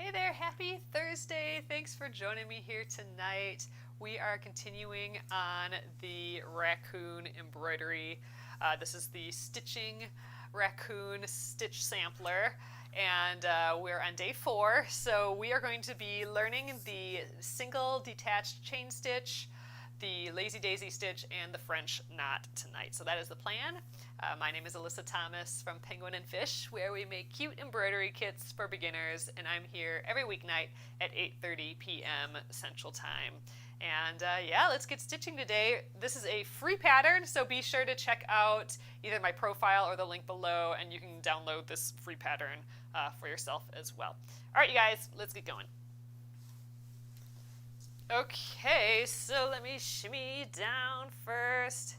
Hey there, happy Thursday. Thanks for joining me here tonight. We are continuing on the raccoon embroidery. This is the Stitching Raccoon Stitch Sampler, and we're on day 4. So we are going to be learning the single detached chain stitch, the lazy daisy stitch, and the French knot tonight. So that is the plan. My name is Alyssa Thomas from Penguin and Fish, where we make cute embroidery kits for beginners, and I'm here every weeknight at 8:30 p.m. Central Time. And yeah, let's get stitching today. This is a free pattern, so be sure to check out either my profile or the link below, and you can download this free pattern for yourself as well. All right, you guys, let's get going. Okay, so let me shimmy down first.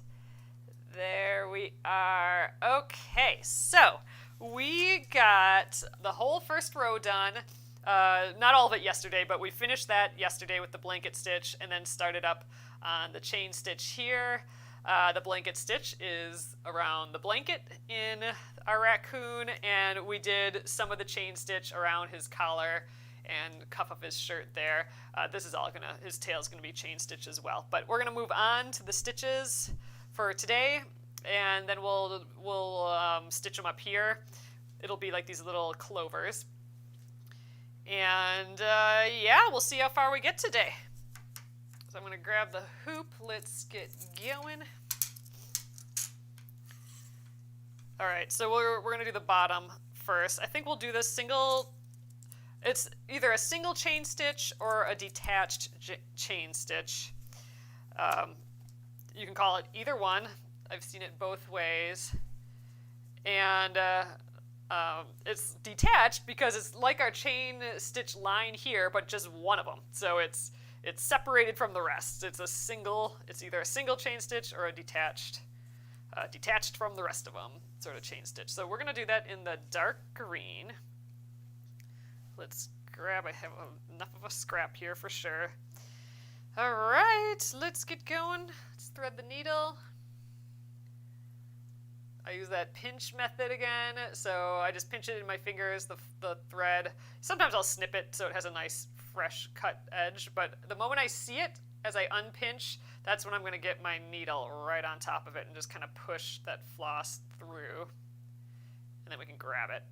There we are. Okay, so we got the whole first row done. Not all of it yesterday, but we finished that yesterday with the blanket stitch and then started up on the chain stitch here. The blanket stitch is around the blanket in our raccoon, and we did some of the chain stitch around his collar and cuff of his shirt there. This is all his tail's gonna be chain stitch as well. But we're gonna move on to the stitches for today, and then we'll stitch them up here. It'll be like these little clovers. And yeah, we'll see how far we get today. So I'm gonna grab the hoop. Let's get going. All right, so we're gonna do the bottom first. I think we'll do this single. It's either a single chain stitch or a detached chain stitch. You can call it either one. I've seen it both ways. And it's detached because it's like our chain stitch line here, but just one of them. So it's separated from the rest. It's either a single chain stitch or a detached from the rest of them sort of chain stitch. So we're going to do that in the dark green. Let's grab, I have enough of a scrap here for sure. All right, let's get going. Let's thread the needle. I use that pinch method again, so I just pinch it in my fingers, the thread. Sometimes I'll snip it so it has a nice fresh cut edge, but the moment I see it, as I unpinch, that's when I'm gonna get my needle right on top of it and just kind of push that floss through, and then we can grab it.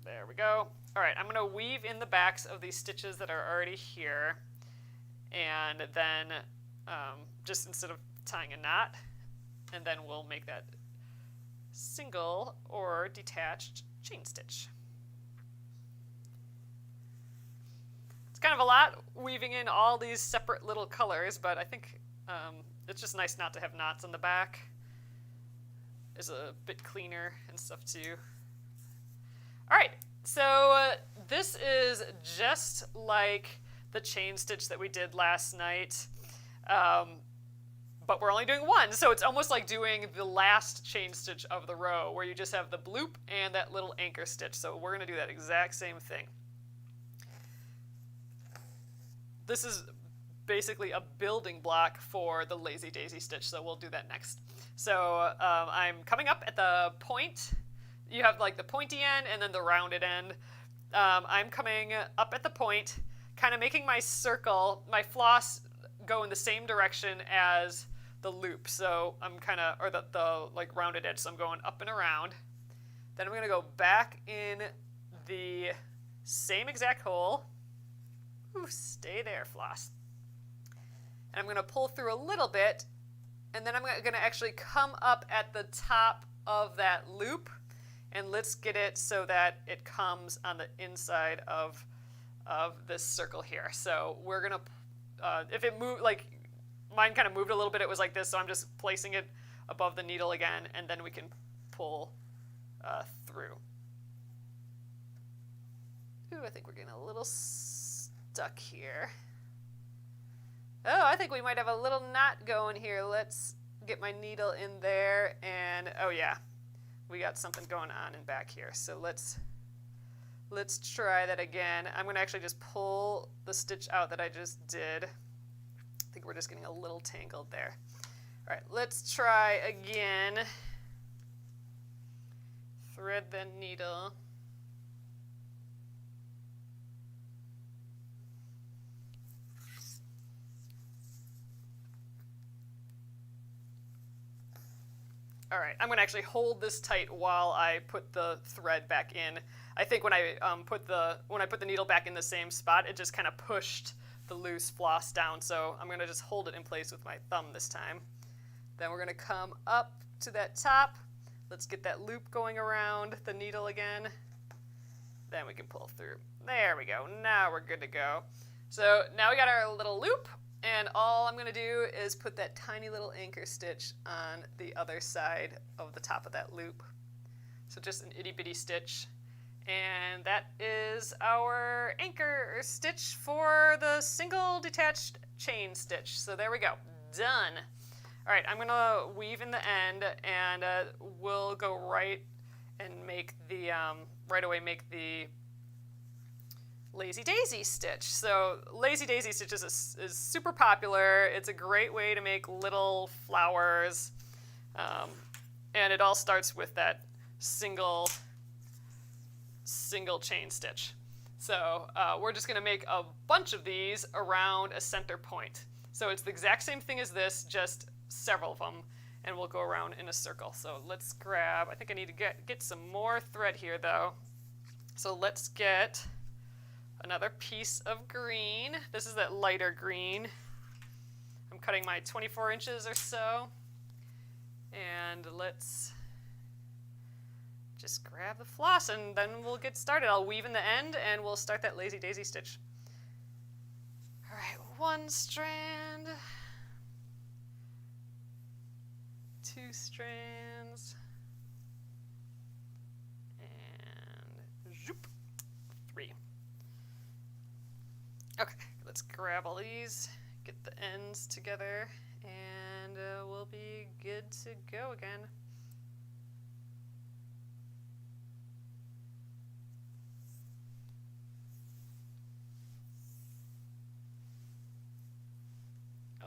There we go. All right, I'm gonna weave in the backs of these stitches that are already here, and then just instead of tying a knot, and then we'll make that single or detached chain stitch. It's kind of a lot weaving in all these separate little colors, but I think it's just nice not to have knots on the back. It's a bit cleaner and stuff too. All right, so this is just like the chain stitch that we did last night, but we're only doing one, so it's almost like doing the last chain stitch of the row where you just have the bloop and that little anchor stitch. So we're gonna do that exact same thing. This is basically a building block for the lazy daisy stitch, so we'll do that next. So I'm coming up at the point. You have like the pointy end and then the rounded end. I'm coming up at the point, kind of making my circle, my floss go in the same direction as the loop. So I'm kind of, or the like rounded edge, so I'm going up and around. Then I'm going to go back in the same exact hole. Ooh, stay there, floss. And I'm going to pull through a little bit, and then I'm going to actually come up at the top of that loop. And let's get it so that it comes on the inside of this circle here. So we're gonna, if it moved, like mine kind of moved a little bit, it was like this, so I'm just placing it above the needle again, and then we can pull through. Ooh, I think we're getting a little stuck here. Oh, I think we might have a little knot going here. Let's get my needle in there, and oh yeah. We got something going on in back here, so let's try that again. I'm going to actually just pull the stitch out that I just did. I think we're just getting a little tangled there. All right, let's try again. Thread the needle. All right, I'm gonna actually hold this tight while I put the thread back in. I think when I put the needle back in the same spot, it just kind of pushed the loose floss down. So I'm gonna just hold it in place with my thumb this time. Then we're gonna come up to that top. Let's get that loop going around the needle again. Then we can pull through. There we go. Now we're good to go. So now we got our little loop, and all I'm going to do is put that tiny little anchor stitch on the other side of the top of that loop. So just an itty bitty stitch. And that is our anchor stitch for the single detached chain stitch. So there we go. Done. All right, I'm going to weave in the end, and we'll go right and make the, right away make the Lazy Daisy stitch. So Lazy Daisy stitches is super popular. It's a great way to make little flowers. And it all starts with that single chain stitch. So we're just going to make a bunch of these around a center point. So it's the exact same thing as this, just several of them, and we'll go around in a circle. So let's grab, I think I need to get some more thread here though. So let's get another piece of green. This is that lighter green. I'm cutting my 24 inches or so. And let's just grab the floss and then we'll get started. I'll weave in the end and we'll start that Lazy Daisy stitch. All right, one strand, two strands, and zoop, three. Okay, let's grab all these, get the ends together, and we'll be good to go again.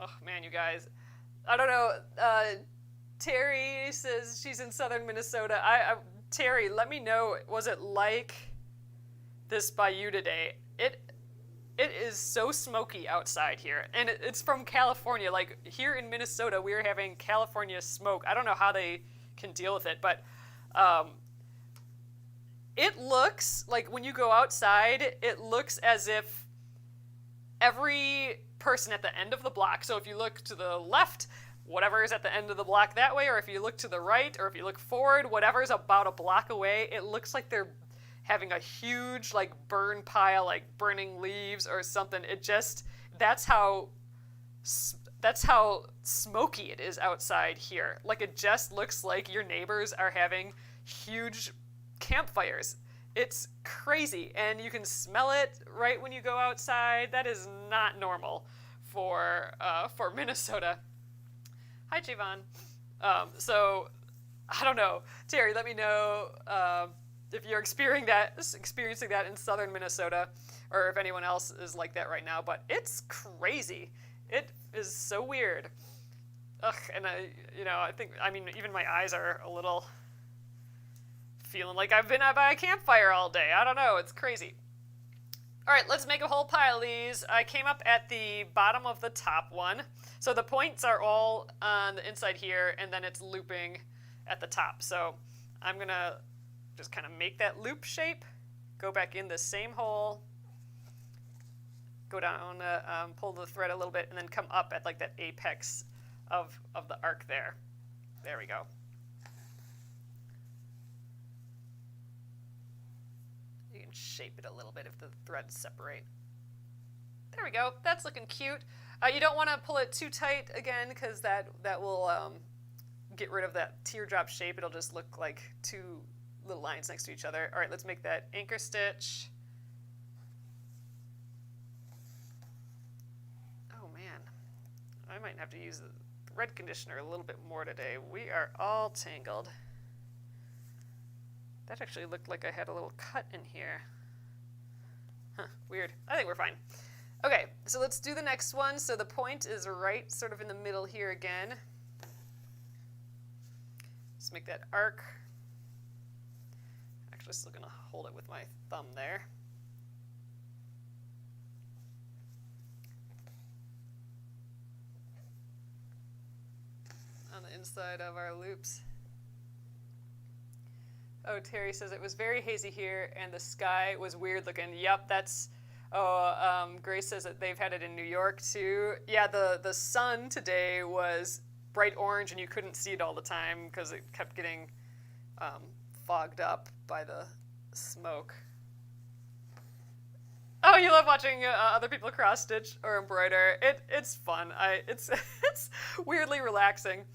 Oh man, you guys, I don't know, Terry says she's in southern Minnesota. Terry, let me know, was it like this by you today? It is so smoky outside here, and it's from California. Like, here in Minnesota, we're having California smoke. I don't know how they can deal with it, but it looks like when you go outside, it looks as if every person at the end of the block, so if you look to the left, whatever is at the end of the block that way, or if you look to the right, or if you look forward, whatever is about a block away, it looks like they're having a huge like burn pile, like burning leaves or something. It just, that's how smoky it is outside here. Like, it just looks like your neighbors are having huge campfires. It's crazy, and you can smell it right when you go outside. That is not normal for Minnesota. Hi, Javon. So I don't know, Terry. Let me know if you're experiencing that in southern Minnesota, or if anyone else is like that right now. But it's crazy. It is so weird. Ugh, and I mean, even my eyes are a little feeling like I've been by a campfire all day. I don't know. It's crazy. All right, let's make a whole pile of these. I came up at the bottom of the top one. So the points are all on the inside here, and then it's looping at the top. So I'm going to just kind of make that loop shape, go back in the same hole, go down, pull the thread a little bit, and then come up at like that apex of the arc there. There we go. You can shape it a little bit if the threads separate. There we go. That's looking cute. You don't want to pull it too tight again, because that will get rid of that teardrop shape. It'll just look like two little lines next to each other. All right, let's make that anchor stitch. Oh man, I might have to use the thread conditioner a little bit more today. We are all tangled. That actually looked like I had a little cut in here. Huh, weird. I think we're fine. Okay, so let's do the next one. So the point is right sort of in the middle here again. Let's make that arc. Actually, still gonna hold it with my thumb there. On the inside of our loops. Oh, Terry says it was very hazy here and the sky was weird looking. Yep, that's. Grace says that they've had it in New York too. Yeah, the sun today was bright orange and you couldn't see it all the time because it kept getting fogged up by the smoke. Oh, you love watching other people cross stitch or embroider. It's fun. It's weirdly relaxing.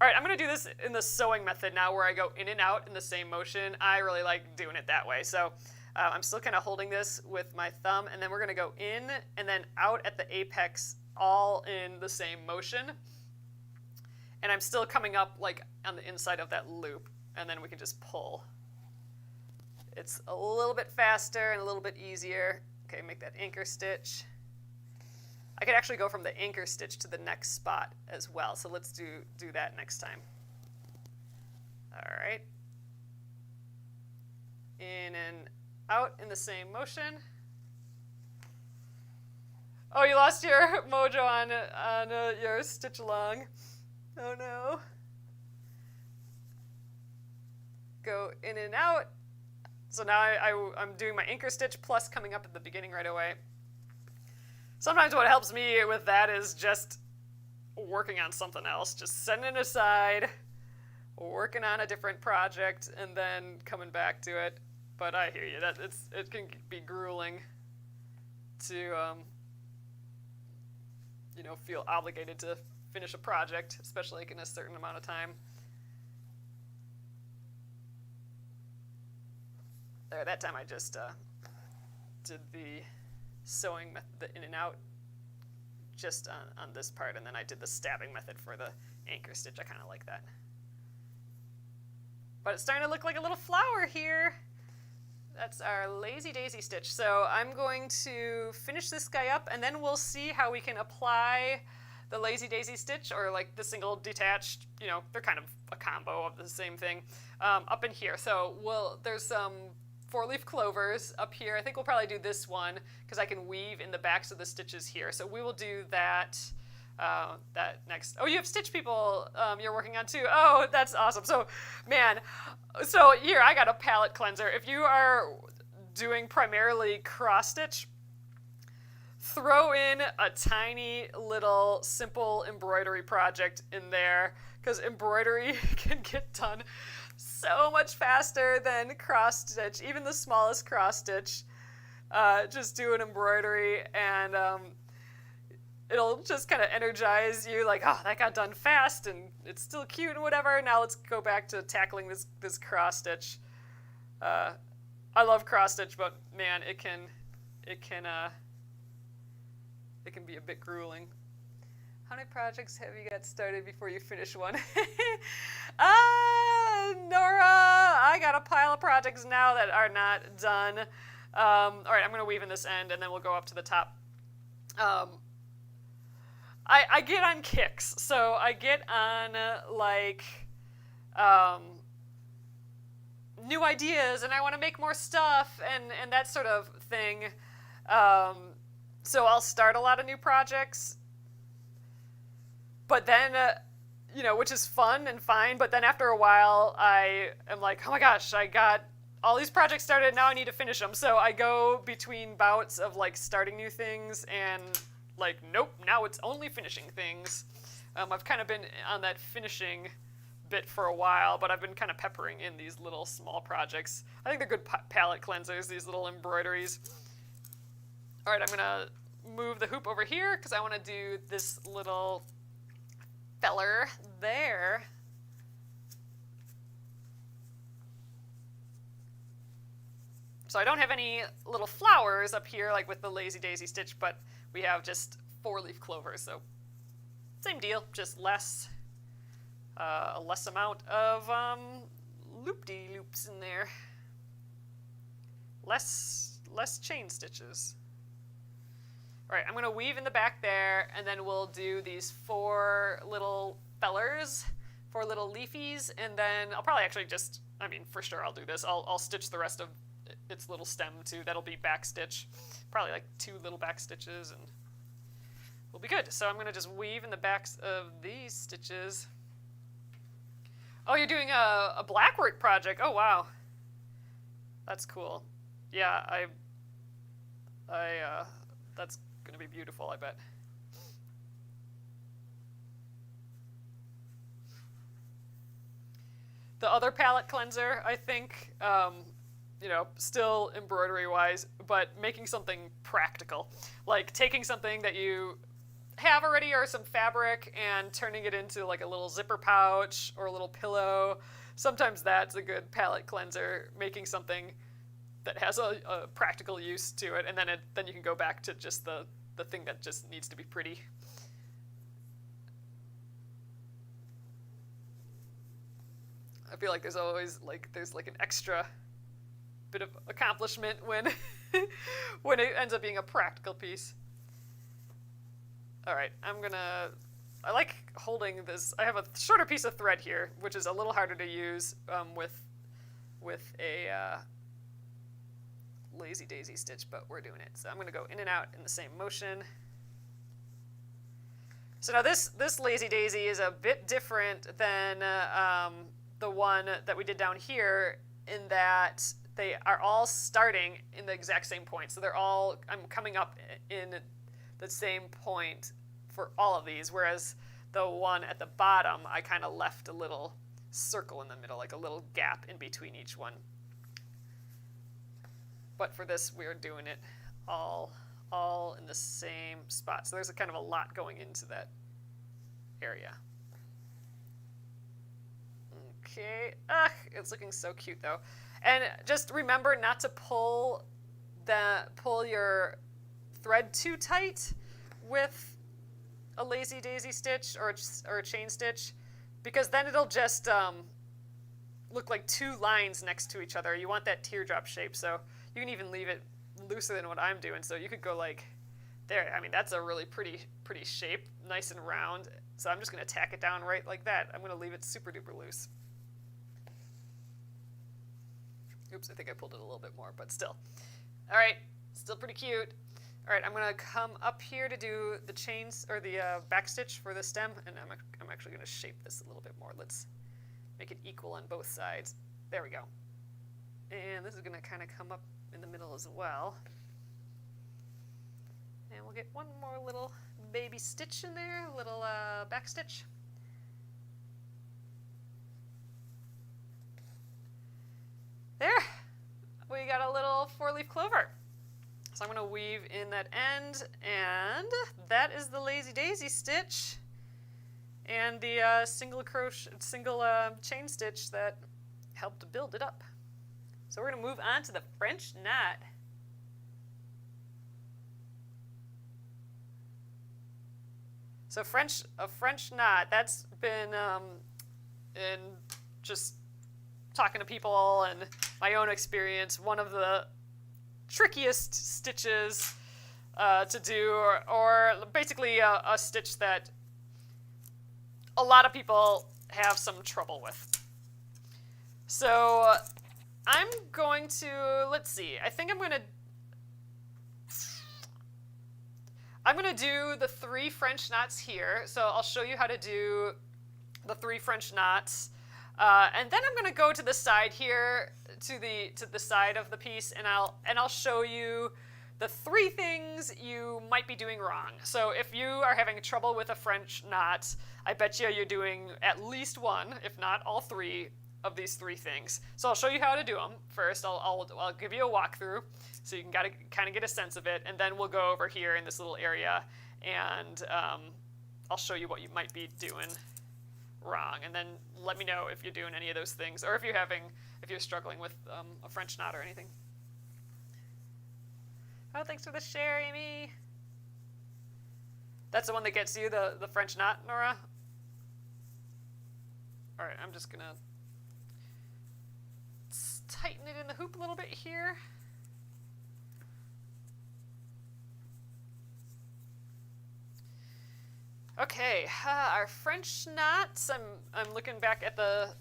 All right, I'm gonna do this in the sewing method now, where I go in and out in the same motion. I really like doing it that way. So I'm still kind of holding this with my thumb, and then we're gonna go in and then out at the apex, all in the same motion. And I'm still coming up like on the inside of that loop, and then we can just pull. It's a little bit faster and a little bit easier. Okay, make that anchor stitch. I could actually go from the anchor stitch to the next spot as well, so let's do that next time. All right. In and out in the same motion. Oh, you lost your mojo on your stitch along. Oh no. Go in and out. So now I'm doing my anchor stitch plus coming up at the beginning right away. Sometimes what helps me with that is just working on something else, just setting it aside, working on a different project, and then coming back to it. But I hear you, it can be grueling to feel obligated to finish a project, especially like in a certain amount of time. There, that time I just did the sewing method, the in and out, just on this part, and then I did the stabbing method for the anchor stitch. I kind of like that. But it's starting to look like a little flower here. That's our lazy daisy stitch. So I'm going to finish this guy up, and then we'll see how we can apply the lazy daisy stitch, or like the single detached, they're kind of a combo of the same thing, up in here. So there's some 4-leaf clovers up here. I think we'll probably do this one because I can weave in the backs of the stitches here. So we will do that next. Oh, you have stitch people you're working on too. Oh, that's awesome. So, man, here I got a palette cleanser. If you are doing primarily cross stitch, throw in a tiny little simple embroidery project in there, because embroidery can get done so much faster than cross stitch, even the smallest cross stitch. Just do an embroidery and it'll just kind of energize you, like, oh, that got done fast and it's still cute and whatever. Now let's go back to tackling this cross stitch. I love cross stitch, but man, it can be a bit grueling. How many projects have you got started before you finish one? Nora, I got a pile of projects now that are not done. All right, I'm going to weave in this end, and then we'll go up to the top. I get on kicks. So I get on, new ideas, and I want to make more stuff, and that sort of thing. So I'll start a lot of new projects. But then, which is fun and fine, but then after a while, I am like, oh my gosh, I got all these projects started, now I need to finish them. So I go between bouts of, starting new things and, nope, now it's only finishing things. I've kind of been on that finishing bit for a while, but I've been kind of peppering in these little small projects. I think they're good palette cleansers, these little embroideries. All right, I'm going to move the hoop over here because I want to do this little feller there. So I don't have any little flowers up here like with the lazy daisy stitch, but we have just 4-leaf clovers, so same deal, just a less amount of loop-de-loops in there. Less chain stitches. All right, I'm going to weave in the back there, and then we'll do these 4 little fellers, 4 little leafies, and then I'll probably actually for sure I'll do this. I'll stitch the rest of its little stem too. That'll be back stitch. Probably 2 little back stitches, and we'll be good. So I'm going to just weave in the backs of these stitches. Oh, you're doing a blackwork project. Oh, wow. That's cool. Yeah, that's gonna be beautiful, I bet. The other palette cleanser, I think, still embroidery-wise, but making something practical. Like taking something that you have already or some fabric and turning it into like a little zipper pouch or a little pillow. Sometimes that's a good palette cleanser, making something that has a practical use to it, and then you can go back to just the thing that just needs to be pretty. I feel like there's always there's an extra bit of accomplishment when when it ends up being a practical piece. All right, I like holding this. I have a shorter piece of thread here, which is a little harder to use with a lazy daisy stitch, but we're doing it. So I'm gonna go in and out in the same motion. So now this lazy daisy is a bit different than the one that we did down here, in that they are all starting in the exact same point. So I'm coming up in the same point for all of these, whereas the one at the bottom, I kind of left a little circle in the middle, like a little gap in between each one. But for this, we're doing it all in the same spot. So there's a kind of a lot going into that area. Okay, it's looking so cute though. And just remember not to pull your thread too tight with a lazy daisy stitch or a chain stitch, because then it'll just look like two lines next to each other. You want that teardrop shape, so you can even leave it looser than what I'm doing. So you could go like there. I mean, that's a really pretty shape, nice and round. So I'm just going to tack it down right like that. I'm going to leave it super duper loose. Oops, I think I pulled it a little bit more, but still. All right, still pretty cute. All right, I'm going to come up here to do the chains or the back stitch for the stem, and I'm actually going to shape this a little bit more. Let's make it equal on both sides. There we go. And this is going to kind of come up in the middle as well. And we'll get one more little baby stitch in there, a little back stitch. There, we got a little 4-leaf clover. So I'm going to weave in that end, and that is the lazy daisy stitch and the single chain stitch that helped build it up. So we're going to move on to the French knot. So a French knot, that's been in just talking to people and my own experience, one of the trickiest stitches to do, or basically a stitch that a lot of people have some trouble with. So I'm going to, let's see, I think I'm going to do the 3 French knots here. So I'll show you how to do the 3 French knots. And then I'm going to go to the side here, to the side of the piece, and I'll show you the 3 things you might be doing wrong. So if you are having trouble with a French knot, I bet you're doing at least one, if not all 3 of these 3 things. So I'll show you how to do them. First, I'll give you a walkthrough so you can kind of get a sense of it, and then we'll go over here in this little area, and I'll show you what you might be doing wrong, and then let me know if you're doing any of those things, or if you're struggling with a French knot or anything. Oh, thanks for the share, Amy. That's the one that gets you the French knot, Nora? All right, I'm just gonna tighten it in the hoop a little bit here. Okay, our French knots. I'm looking back at the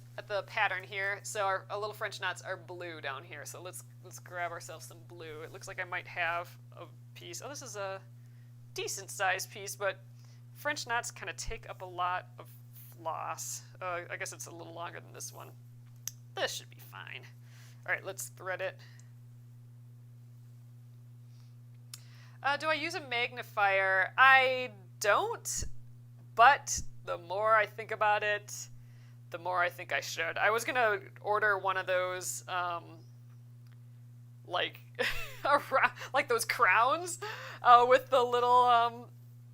pattern here. So our little French knots are blue down here. So let's grab ourselves some blue. It looks like I might have a piece. Oh, this is a decent sized piece, but French knots kind of take up a lot of floss. I guess it's a little longer than this one. This should be fine. All right, let's thread it. Do I use a magnifier? I don't, but the more I think about it, the more I think I should. I was gonna order one of those, like, like those crowns with the little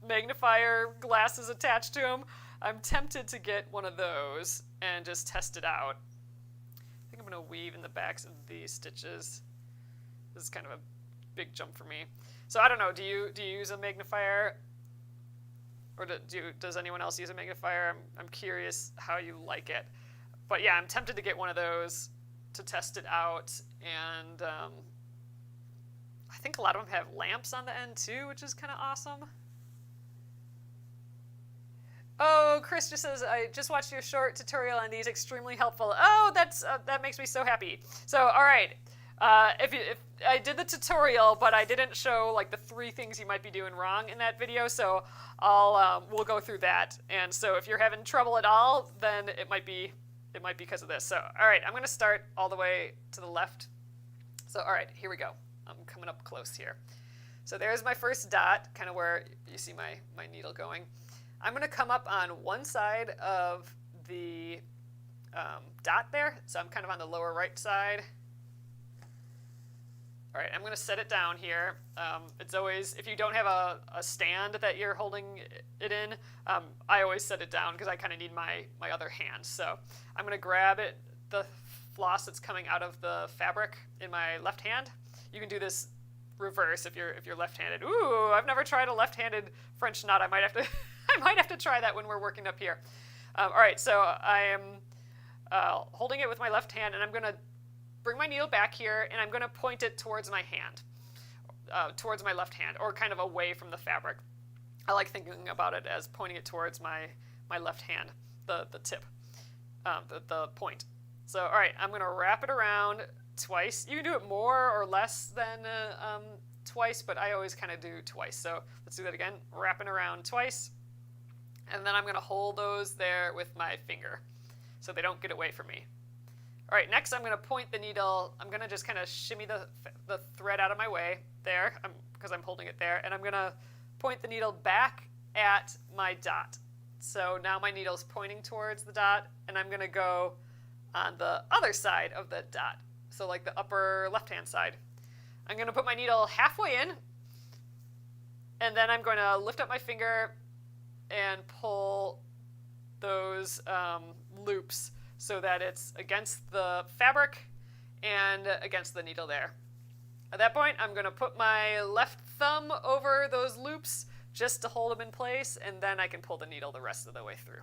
magnifier glasses attached to them. I'm tempted to get one of those and just test it out. I think I'm gonna weave in the backs of these stitches. This is kind of a big jump for me. So I don't know. Do you use a magnifier, or does anyone else use a magnifier? I'm curious how you like it. But yeah, I'm tempted to get one of those to test it out, and I think a lot of them have lamps on the end too, which is kind of awesome. Oh, Chris just says, I just watched your short tutorial on these, extremely helpful. Oh, that makes me so happy. So, all right. If I did the tutorial, but I didn't show like the 3 things you might be doing wrong in that video, so we'll go through that. And so if you're having trouble at all, then it might be because of this. So all right, I'm going to start all the way to the left. So all right, here we go. I'm coming up close here. So there's my first dot, kind of where you see my needle going. I'm going to come up on one side of the dot there, so I'm kind of on the lower right side. All right, I'm going to set it down here. It's always, if you don't have a stand that you're holding it in, I always set it down because I kind of need my other hand. So I'm going to grab it, the floss that's coming out of the fabric in my left hand. You can do this reverse if you're left-handed. Ooh, I've never tried a left-handed French knot. I might have to I might have to try that when we're working up here. All right, so I am holding it with my left hand, and I'm going to bring my needle back here, and I'm going to point it towards my hand, towards my left hand, or kind of away from the fabric. I like thinking about it as pointing it towards my left hand, the tip, the point. So, all right, I'm going to wrap it around twice. You can do it more or less than twice, but I always kind of do twice. So let's do that again. Wrapping around twice. And then I'm going to hold those there with my finger so they don't get away from me. All right, next I'm going to point the needle. I'm going to just kind of shimmy the thread out of my way there because I'm holding it there. And I'm going to point the needle back at my dot. So now my needle's pointing towards the dot, and I'm going to go on the other side of the dot. So like the upper left-hand side. I'm going to put my needle halfway in, and then I'm going to lift up my finger and pull those loops so that it's against the fabric and against the needle there. At that point, I'm going to put my left thumb over those loops just to hold them in place, and then I can pull the needle the rest of the way through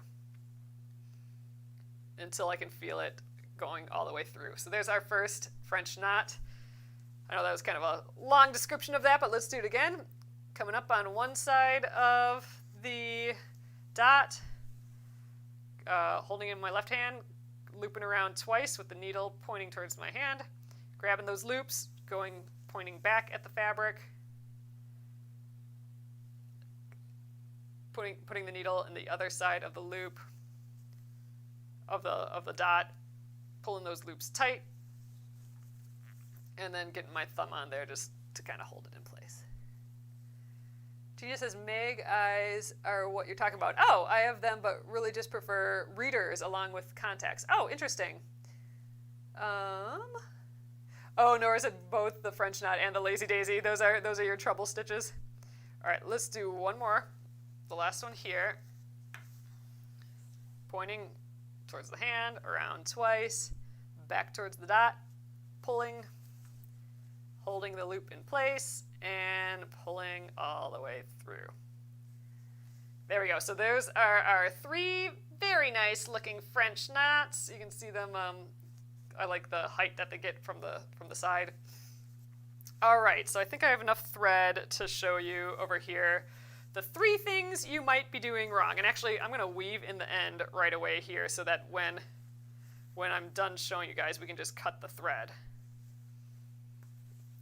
until I can feel it going all the way through. So there's our first French knot. I know that was kind of a long description of that, but let's do it again. Coming up on one side of the dot, holding in my left hand, looping around twice with the needle pointing towards my hand, grabbing those loops, pointing back at the fabric, putting the needle in the other side of the loop of the dot, pulling those loops tight, and then getting my thumb on there just to kind of hold it in place. Gina says, Meg eyes are what you're talking about. Oh, I have them, but really just prefer readers along with contacts. Oh, interesting. Oh, Nora said both the French knot and the lazy daisy. Those are your trouble stitches. All right, let's do one more. The last one here. Pointing towards the hand, around twice, back towards the dot, pulling, holding the loop in place, and pulling all the way through. There we go. So those are our 3 very nice looking French knots. You can see them. I like the height that they get from the side. All right, so I think I have enough thread to show you over here the 3 things you might be doing wrong. And actually, I'm going to weave in the end right away here so that when I'm done showing you guys, we can just cut the thread.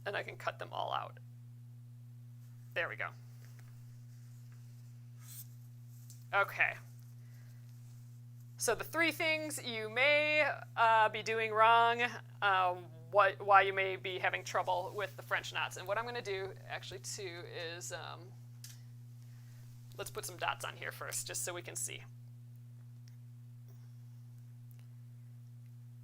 And I can cut them all out. There we go. Okay. So the 3 things you may be doing wrong. why you may be having trouble with the French knots. And what I'm going to do actually too is let's put some dots on here first just so we can see.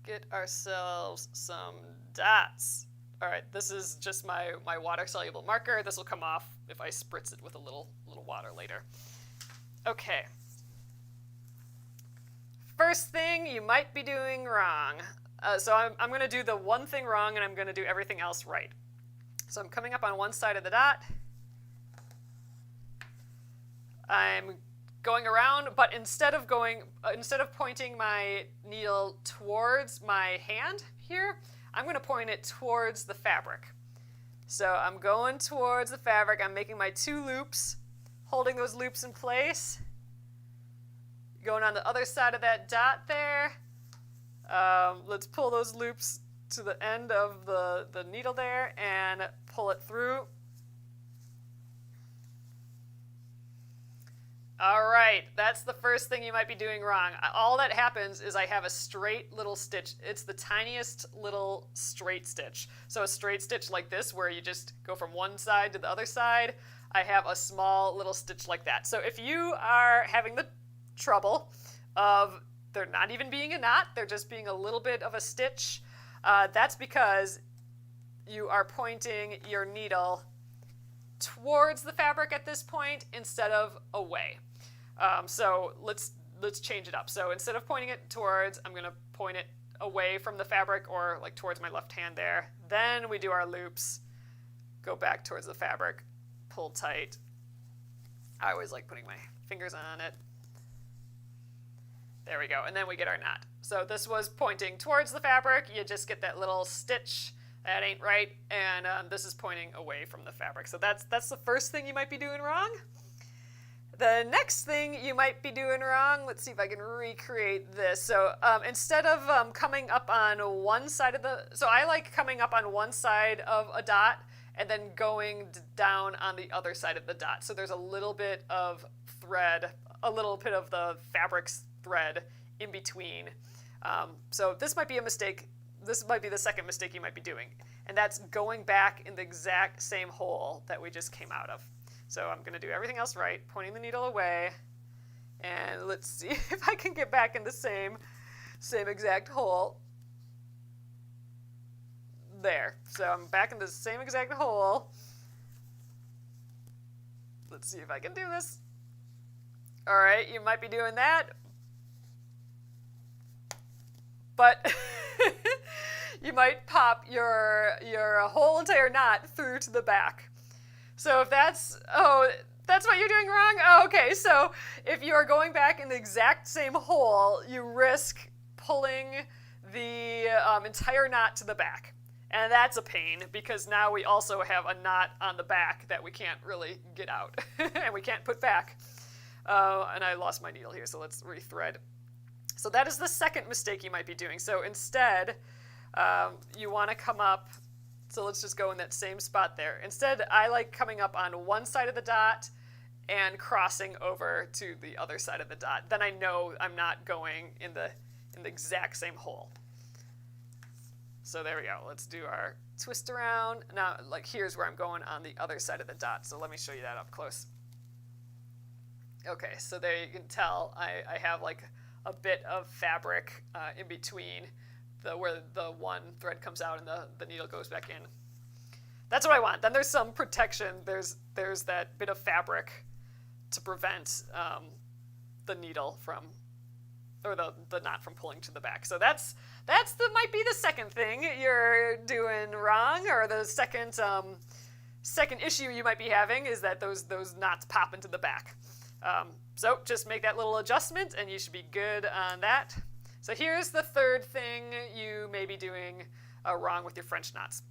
Get ourselves some dots. All right, this is just my water-soluble marker. This will come off if I spritz it with a little water later. Okay. First thing you might be doing wrong. So I'm going to do the one thing wrong, and I'm going to do everything else right. So I'm coming up on one side of the dot. I'm going around, but instead of pointing my needle towards my hand here, I'm going to point it towards the fabric. So I'm going towards the fabric. I'm making my 2 loops, holding those loops in place. Going on the other side of that dot there. Let's pull those loops to the end of the needle there and pull it through. All right, that's the first thing you might be doing wrong. All that happens is I have a straight little stitch. It's the tiniest little straight stitch. So a straight stitch like this where you just go from one side to the other side, I have a small little stitch like that. So if you are having the trouble of there not even being a knot, there just being a little bit of a stitch, that's because you are pointing your needle towards the fabric at this point instead of away. So let's change it up. So instead of pointing it towards, I'm going to point it away from the fabric or like towards my left hand there. Then we do our loops, go back towards the fabric, pull tight. I always like putting my fingers on it. There we go, and then we get our knot. So this was pointing towards the fabric. You just get that little stitch. That ain't right, and this is pointing away from the fabric. So that's the first thing you might be doing wrong. The next thing you might be doing wrong, let's see if I can recreate this. So instead of coming up on one side of so I like coming up on one side of a dot and then going down on the other side of the dot. So there's a little bit of thread, a little bit of the fabric's thread in between. So this might be a mistake. This might be the second mistake you might be doing, and that's going back in the exact same hole that we just came out of. So I'm going to do everything else right, pointing the needle away, and let's see if I can get back in the same exact hole. There. So I'm back in the same exact hole. Let's see if I can do this. All right, you might be doing that, but you might pop your whole entire knot through to the back. So if that's what you're doing wrong? Oh, okay, so if you are going back in the exact same hole, you risk pulling the entire knot to the back. And that's a pain because now we also have a knot on the back that we can't really get out and we can't put back. And I lost my needle here, so let's rethread. So that is the second mistake you might be doing. So instead, you want to come up, so let's just go in that same spot there. Instead, I like coming up on one side of the dot and crossing over to the other side of the dot. Then I know I'm not going in the exact same hole. So there we go. Let's do our twist around. Now, like here's where I'm going on the other side of the dot. So let me show you that up close. Okay, so there you can tell I have like a bit of fabric in between where the one thread comes out and the needle goes back in. That's what I want. Then there's some protection. There's that bit of fabric to prevent the needle from, or the knot from pulling to the back. So that's might be the second thing you're doing wrong, or the second issue you might be having is that those knots pop into the back. So just make that little adjustment and you should be good on that. So here's the third thing you may be doing wrong with your French knots.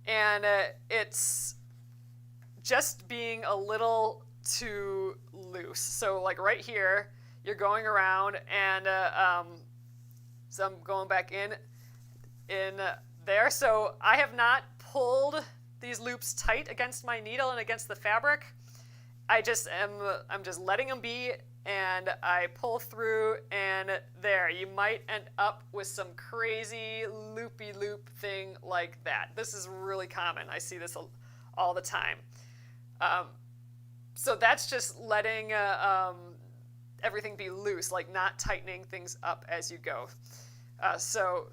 And it's just being a little too loose. So like right here, you're going around and so I'm going back in there. So I have not pulled these loops tight against my needle and against the fabric. I'm just letting them be and I pull through, and there, you might end up with some crazy loopy loop thing like that. This is really common. I see this all the time. So that's just letting everything be loose, like not tightening things up as you go. So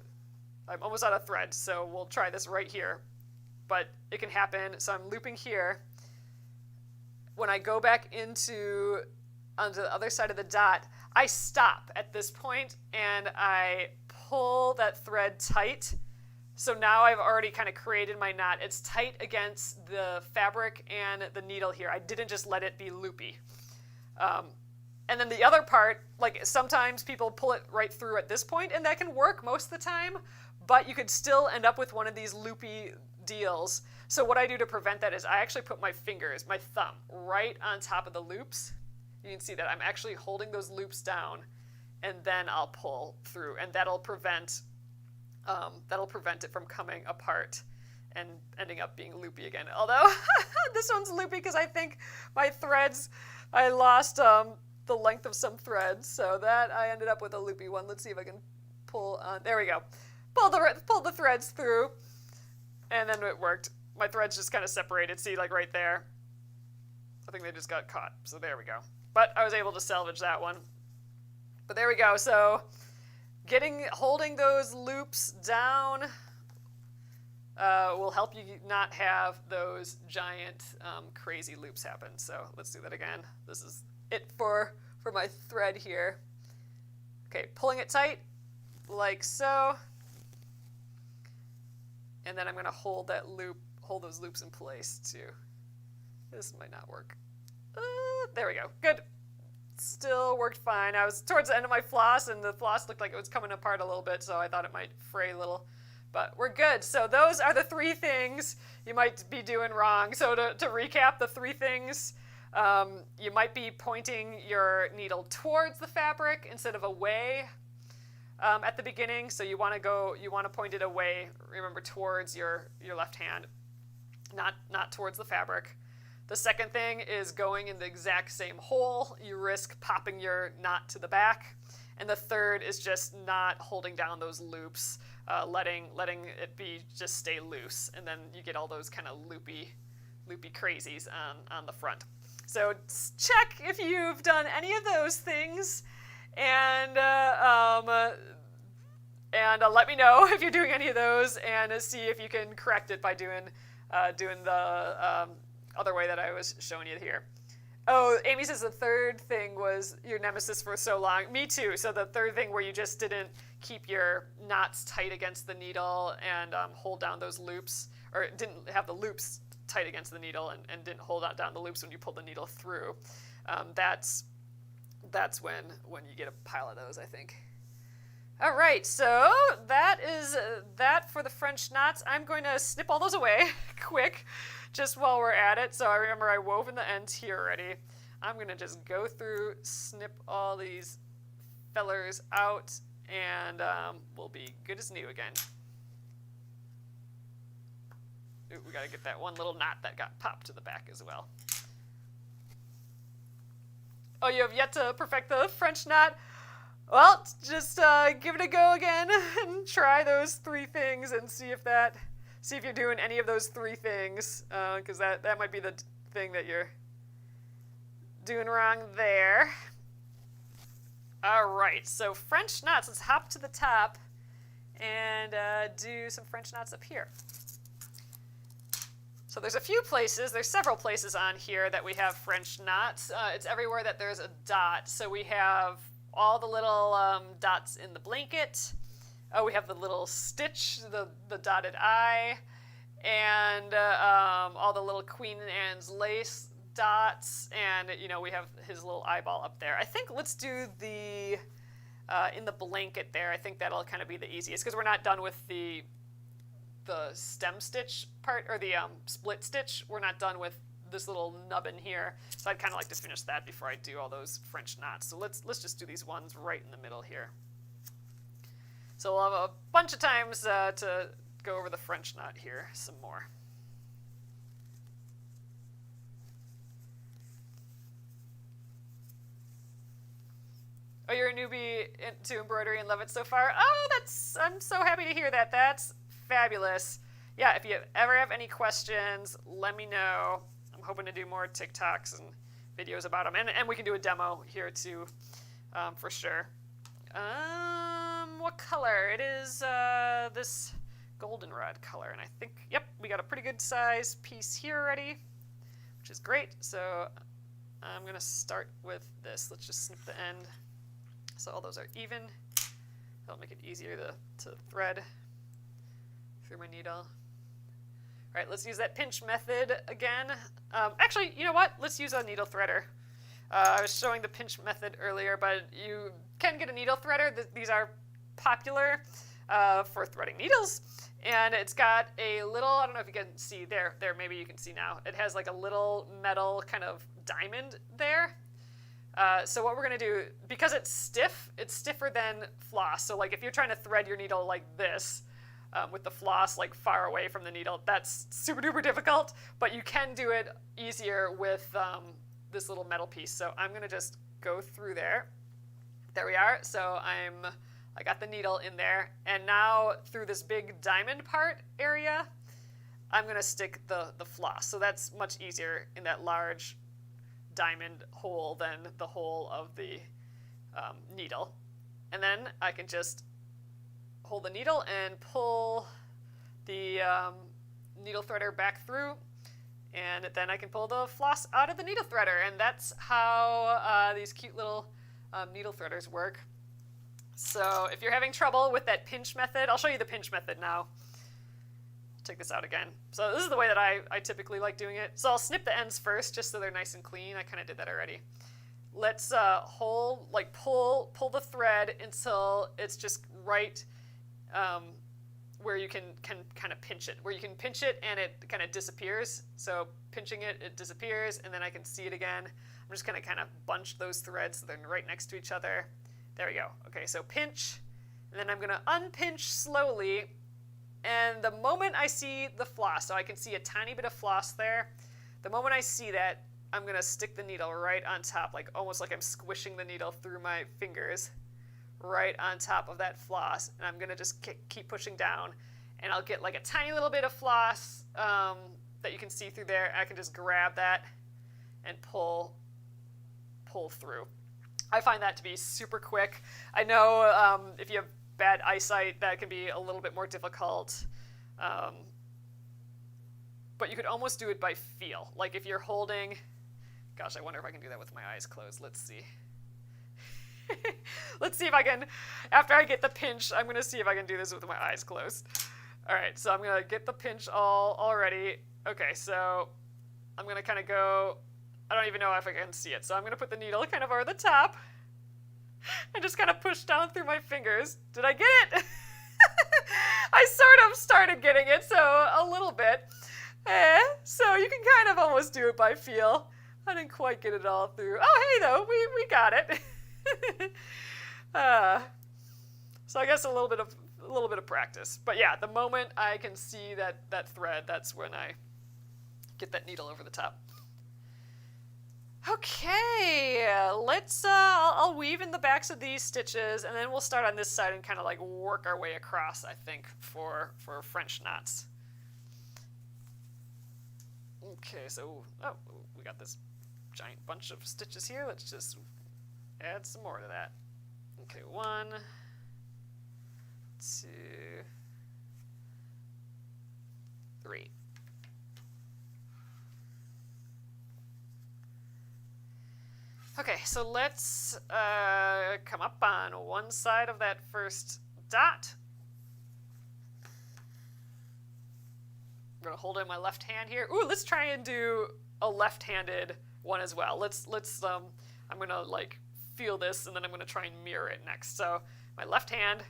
I'm almost out of thread, so we'll try this right here. But it can happen, so I'm looping here. When I go back onto the other side of the dot, I stop at this point and I pull that thread tight. So now I've already kind of created my knot. It's tight against the fabric and the needle here. I didn't just let it be loopy. And then the other part, like sometimes people pull it right through at this point, and that can work most of the time, but you could still end up with one of these loopy deals. So what I do to prevent that is I actually put my fingers, my thumb, right on top of the loops. You can see that I'm actually holding those loops down, and then I'll pull through, and that'll prevent it from coming apart and ending up being loopy again. Although this one's loopy because I think my threads, I lost the length of some threads, so that I ended up with a loopy one. Let's see if I can pull on. There we go. Pull the threads through, and then it worked. My threads just kind of separated. See, like right there. I think they just got caught. So there we go. But I was able to salvage that one. But there we go. So holding those loops down will help you not have those giant crazy loops happen. So let's do that again. This is it for my thread here. Okay, pulling it tight like so. And then I'm going to hold those loops in place too. This might not work. There we go. Good. Still worked fine. I was towards the end of my floss, and the floss looked like it was coming apart a little bit, so I thought it might fray a little. But we're good. So those are the 3 things you might be doing wrong. So to recap, the 3 things, you might be pointing your needle towards the fabric instead of away at the beginning. So you want to point it away, remember, towards your left hand, not towards the fabric. The second thing is going in the exact same hole. You risk popping your knot to the back. And the third is just not holding down those loops, letting it just stay loose. And then you get all those kind of loopy crazies on the front. So check if you've done any of those things, and let me know if you're doing any of those, and see if you can correct it by doing the other way that I was showing you here. Oh, Amy says the third thing was your nemesis for so long. Me too. So the third thing where you just didn't keep your knots tight against the needle and hold down those loops, or didn't have the loops tight against the needle and didn't hold down the loops when you pulled the needle through. That's when you get a pile of those, I think. All right, so that is that for the French knots. I'm going to snip all those away quick, just while we're at it. So I remember I wove in the ends here already. I'm going to just go through, snip all these fellers out, and we'll be good as new again. Ooh, we got to get that one little knot that got popped to the back as well. Oh, you have yet to perfect the French knot? Well, just give it a go again and try those 3 things and see if you're doing any of those 3 things, because that might be the thing that you're doing wrong there. All right, so French knots. Let's hop to the top and do some French knots up here. So there's several places on here that we have French knots. It's everywhere that there's a dot. So we have all the little dots in the blanket. Oh, we have the little stitch, the dotted eye, and all the little Queen Anne's lace dots, and we have his little eyeball up there. I think let's do the in the blanket there. I think that'll kind of be the easiest because we're not done with the stem stitch part, or the split stitch. We're not done with this little nubbin here, so I'd kind of like to finish that before I do all those French knots. So let's just do these ones right in the middle here. So we'll have a bunch of times to go over the French knot here some more. into embroidery and love it so far. Oh, I'm so happy to hear that. That's fabulous. Yeah, if you ever have any questions, let me know. I'm hoping to do more TikToks and videos about them, and we can do a demo here too, for sure. What color? It is this goldenrod color, and I think, yep, we got a pretty good size piece here already, which is great. So I'm gonna start with this. Let's just snip the end so all those are even. That'll make it easier to thread through my needle. All right, let's use that pinch method again. Actually, you know what? Let's use a needle threader. I was showing the pinch method earlier, but you can get a needle threader. These are popular for threading needles. And it's got a little, I don't know if you can see there, maybe you can see now. It has like a little metal kind of diamond there. So what we're gonna do, because it's stiff, it's stiffer than floss. So like if you're trying to thread your needle like this, with the floss like far away from the needle, that's super duper difficult, but you can do it easier with this little metal piece. So I'm gonna just go through there. There we are. So I got the needle in there, and now through this big diamond part area, I'm gonna stick the floss. So that's much easier in that large diamond hole than the hole of the needle. And then I can just hold the needle and pull the needle threader back through, and then I can pull the floss out of the needle threader, and that's how these cute little needle threaders work. So if you're having trouble with that pinch method, I'll show you the pinch method now. Take this out again. So this is the way that I typically like doing it. So I'll snip the ends first, just so they're nice and clean. I kind of did that already. Let's pull the thread until it's just right where you can kind of pinch it. Where you can pinch it and it kind of disappears. So pinching it, it disappears, and then I can see it again. I'm just gonna kind of bunch those threads so they're right next to each other. There we go. Okay, so pinch, and then I'm gonna unpinch slowly, and the moment I see the floss, so I can see a tiny bit of floss there, the moment I see that, I'm gonna stick the needle right on top, like almost like I'm squishing the needle through my fingers, right on top of that floss, and I'm gonna just keep pushing down, and I'll get like a tiny little bit of floss that you can see through there. I can just grab that and pull through. I find that to be super quick. I know if you have bad eyesight, that can be a little bit more difficult. But you could almost do it by feel. Like if you're holding, gosh, I wonder if I can do that with my eyes closed. Let's see. Let's see if I can, after I get the pinch, I'm gonna see if I can do this with my eyes closed. All right, so I'm gonna get the pinch all ready. Okay, so I'm gonna kind of go, I don't even know if I can see it. So I'm gonna put the needle kind of over the top and just kind of push down through my fingers. Did I get it? I sort of started getting it, so a little bit. So you can kind of almost do it by feel. I didn't quite get it all through. Oh, hey, though, we got it. So I guess a little bit of practice. But yeah, the moment I can see that thread, that's when I get that needle over the top. Okay, let's, I'll weave in the backs of these stitches, and then we'll start on this side and kind of like work our way across, I think, for French knots. Okay, so, oh, we got this giant bunch of stitches here. Let's just add some more to that. Okay, 1, 2, 3. Okay, so let's come up on one side of that first dot. I'm gonna hold it in my left hand here. Ooh, let's try and do a left-handed one as well. I'm gonna like feel this, and then I'm gonna try and mirror it next. So my left hand,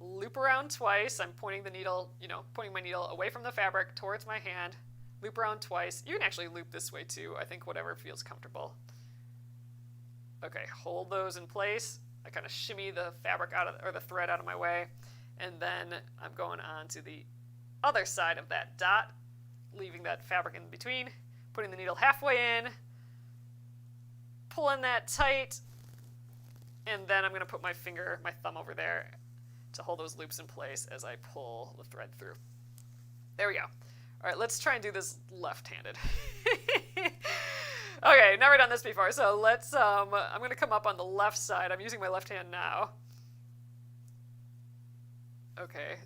loop around twice. I'm pointing the needle, pointing my needle away from the fabric towards my hand. Loop around twice. You can actually loop this way too. I think whatever feels comfortable. Okay, hold those in place. I kind of shimmy the fabric or the thread out of my way, and then I'm going on to the other side of that dot, leaving that fabric in between, putting the needle halfway in, pulling that tight, And then I'm going to put my thumb over there to hold those loops in place as I pull the thread through. There we go. All right, let's try and do this left-handed. Okay, never done this before, so let's, I'm going to come up on the left side. I'm using my left hand now. Okay,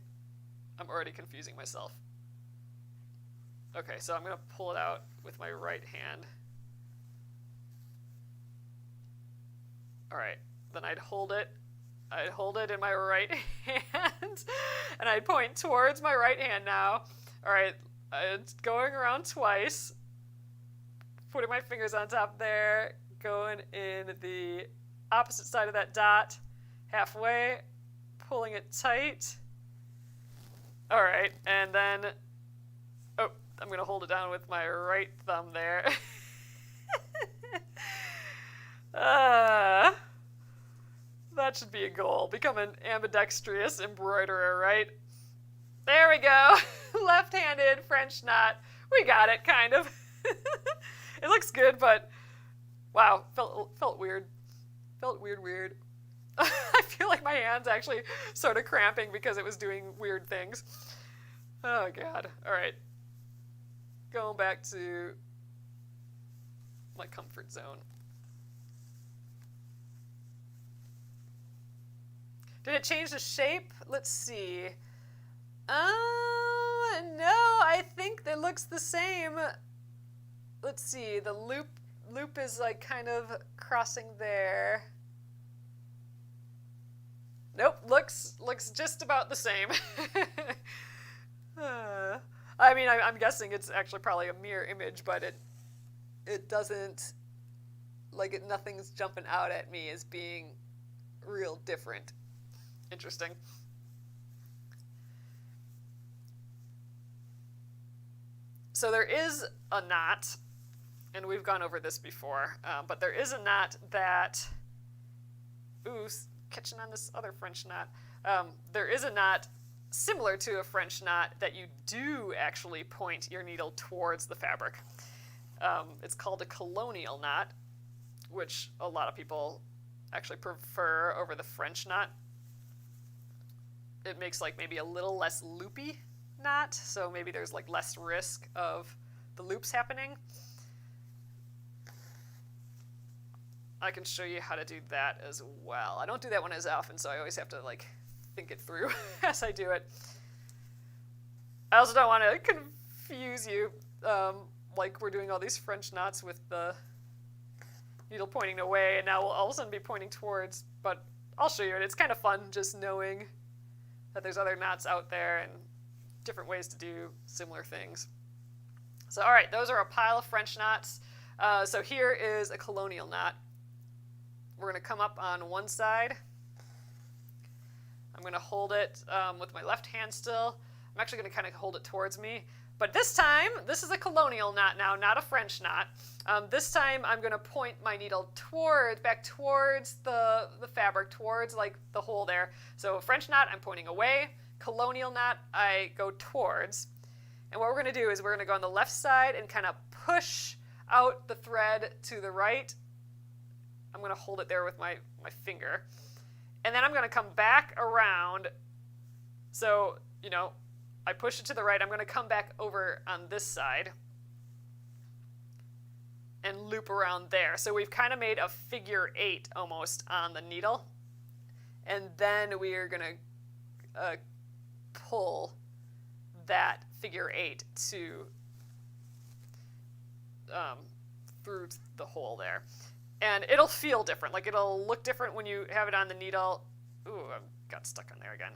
I'm already confusing myself. Okay, so I'm going to pull it out with my right hand. All right, then I'd hold it in my right hand, and I'd point towards my right hand now. All right, it's going around twice, putting my fingers on top there, going in the opposite side of that dot, halfway, pulling it tight. All right, and then, oh, I'm going to hold it down with my right thumb there. That should be a goal. Become an ambidextrous embroiderer, right? There we go. Left-handed French knot. We got it, kind of. It looks good, but wow, felt weird. Felt weird. I feel like my hand's actually sort of cramping because it was doing weird things. Oh, God. All right. Going back to my comfort zone. Did it change the shape? Let's see. No, I think it looks the same. Let's see, the loop is like kind of crossing there. Nope, looks just about the same. I mean, I'm guessing it's actually probably a mirror image, but it doesn't, like, nothing's jumping out at me as being real different. Interesting. So there is a knot, and we've gone over this before, but there is a knot that, ooh, catching on this other French knot. There is a knot similar to a French knot that you do actually point your needle towards the fabric. It's called a colonial knot, which a lot of people actually prefer over the French knot. It makes like maybe a little less loopy knot, so maybe there's like less risk of the loops happening. I can show you how to do that as well. I don't do that one as often, so I always have to like think it through as I do it. I also don't want to confuse you, like we're doing all these French knots with the needle pointing away, and now we'll all of a sudden be pointing towards, but I'll show you it. It's kind of fun just knowing that there's other knots out there and different ways to do similar things. So all right, those are a pile of French knots. So here is a colonial knot. We're going to come up on one side. I'm going to hold it with my left hand still. I'm actually going to kind of hold it towards me. But this time, this is a colonial knot now, not a French knot. This time I'm going to point my needle back towards the fabric, towards like the hole there. So French knot, I'm pointing away. Colonial knot, I go towards. And what we're going to do is we're going to go on the left side and kind of push out the thread to the right. I'm going to hold it there with my finger. And then I'm going to come back around. So, you know, I push it to the right. I'm going to come back over on this side and loop around there. So we've kind of made a figure 8 almost on the needle. And then we are going to pull that figure 8 to through the hole there. And it'll feel different. Like, it'll look different when you have it on the needle. Ooh, I got stuck on there again.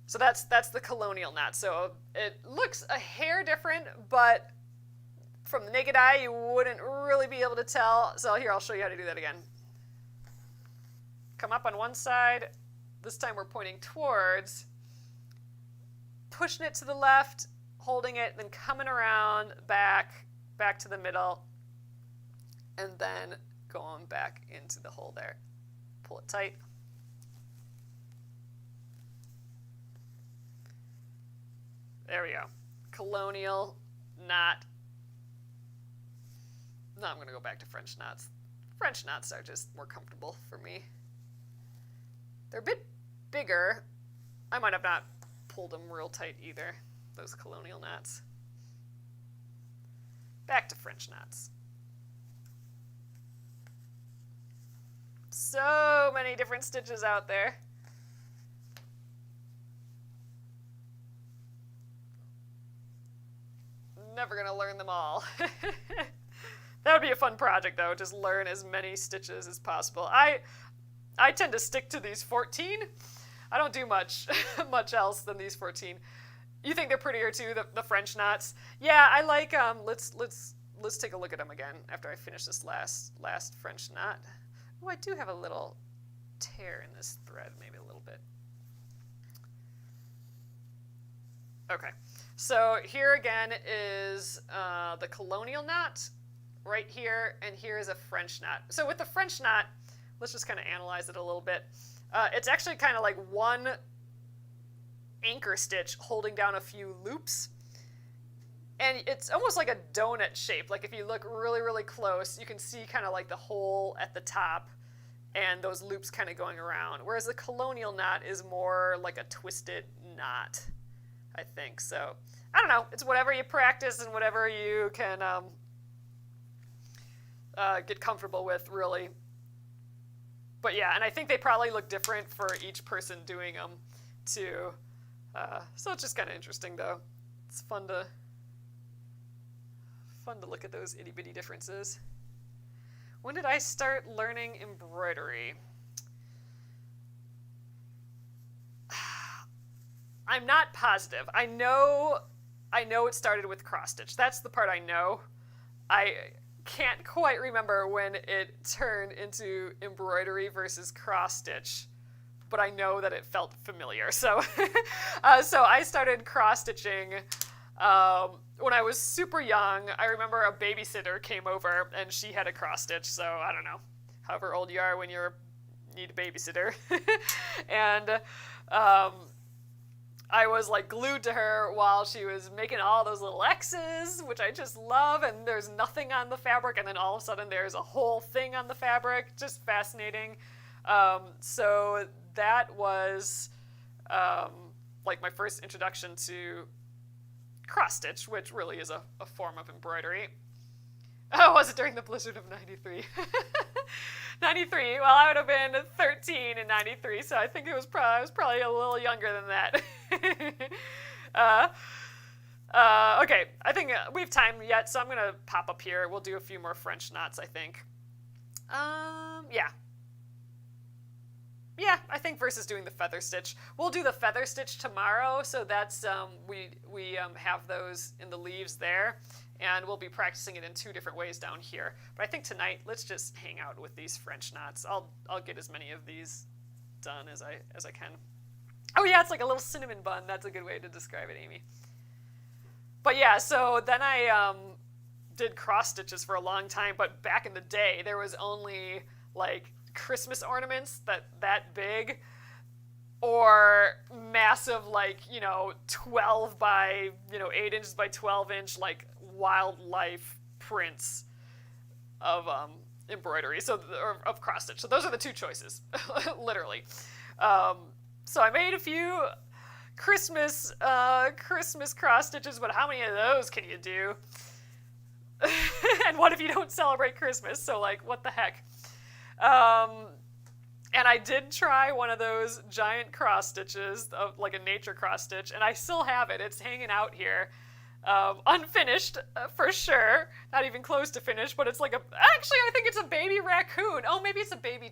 So that's the colonial knot. So it looks a hair different, but from the naked eye, you wouldn't really be able to tell. So here, I'll show you how to do that again. Come up on one side. This time we're pointing towards, pushing it to the left, holding it, then coming around back to the middle, and then going back into the hole there. Pull it tight. There we go. Colonial knot. Now I'm going to go back to French knots French knots are just more comfortable for me. They're a bit bigger. I might have not pulled them real tight either, those colonial knots. Back to French knots. So many different stitches out there. Never gonna learn them all. That would be a fun project though, just learn as many stitches as possible. I tend to stick to these 14. I don't do much else than these 14. You think they're prettier too, the French knots? Yeah, I like let's take a look at them again after I finish this last French knot. Oh, I do have a little tear in this thread, maybe a little bit. Okay, so here again is the Colonial Knot right here, and here is a French knot. So with the French knot, let's just kind of analyze it a little bit. It's actually kind of like one anchor stitch holding down a few loops, and it's almost like a donut shape. Like if you look really, really close, you can see kind of like the hole at the top and those loops kind of going around, whereas the Colonial Knot is more like a twisted knot, I think. So I don't know, it's whatever you practice and whatever you can get comfortable with, really. But yeah, and I think they probably look different for each person doing them too. So it's just kind of interesting though. It's fun to look at those itty bitty differences. When did I start learning embroidery? I'm not positive. I know it started with cross stitch. That's the part I know. I can't quite remember when it turned into embroidery versus cross stitch, but I know that it felt familiar. So, so I started cross stitching when I was super young. I remember a babysitter came over and she had a cross stitch. So I don't know, however old you are when you need a babysitter, and I was like glued to her while she was making all those little X's, which I just love, and there's nothing on the fabric, and then all of a sudden there's a whole thing on the fabric. Just fascinating. So that was like my first introduction to cross stitch, which really is a form of embroidery. Oh, was it during the blizzard of 93? 93, well, I would have been 13 in 93, so I think I was probably a little younger than that. Okay, I think we have time yet, so I'm going to pop up here. We'll do a few more French knots, I think. Yeah. Yeah, I think versus doing the feather stitch. We'll do the feather stitch tomorrow, so that's, we have those in the leaves there, and we'll be practicing it in 2 different ways down here. But I think tonight, let's just hang out with these French knots. I'll get as many of these done as I can. Oh yeah, it's like a little cinnamon bun. That's a good way to describe it, Amy. But yeah, so then I did cross stitches for a long time, but back in the day, there was only like Christmas ornaments that big, or massive, like, 12 by 8 inches by 12 inch like wildlife prints of embroidery, or of cross stitch. So those are the 2 choices, literally. So I made a few Christmas cross stitches, but how many of those can you do? And what if you don't celebrate Christmas? So like, what the heck? And I did try one of those giant cross stitches, of like a nature cross stitch, and I still have it. It's hanging out here, unfinished for sure, not even close to finished. But it's like actually, I think it's a baby raccoon. Oh, maybe it's a baby.